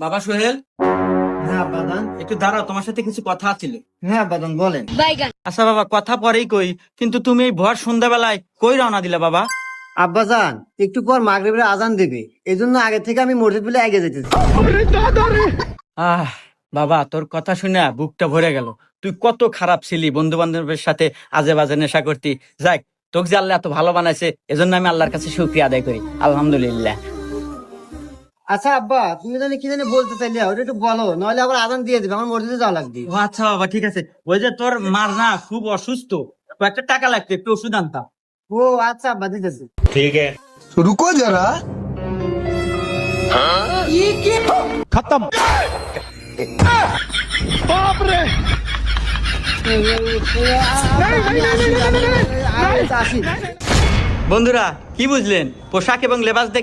বাবা সোহেল, হ্যাঁ বাদান। একটু দাঁড়াও, তোমার সাথে কিছু কথা ছিল। হ্যাঁ বাদান, বলেন। আচ্ছা বাবা, কথা পরেই কই, কিন্তু তুমি এই ভর সন্ধ্যাবেলায় কই রওনা দিলা বাবা? আব্বাজান, একটু পর মাগরিবের আজান দেবে, এই জন্য আগে থেকে আমি মসজিদ বলে এগিয়ে যেতেছি। আহ বাবা, তোর কথা শুনে বুকটা ভরে গেল। তুই কত খারাপ ছিলি, বন্ধু বান্ধবের সাথে আজে বাজে নেশা করতি। যাক, তোকে যে আল্লাহ এত ভালো বানাইছে, এজন্য আমি আল্লাহর কাছে শুকরিয়া আদায় করি, আলহামদুলিল্লাহ। আচ্ছা আব্বা, তুমি জানি কি জানি বলতে চাইলে, ওটা একটু বলো, নইলে আবার আজান দিয়ে দিবে, আমার মসজিদে যাওয়া লাগবে। ও আচ্ছা বাবা, ঠিক আছে। ওই যে তোর মার না খুব অসুস্থ, কয়েকটা টাকা লাগতো, একটু ওষুধ আনতাম। ও আচ্ছা আব্বা, দিতেছি। रुको जरा खत्म আসি। বন্ধুরা, কি বুঝলেন? পোশাক এবং লেবাস দেখে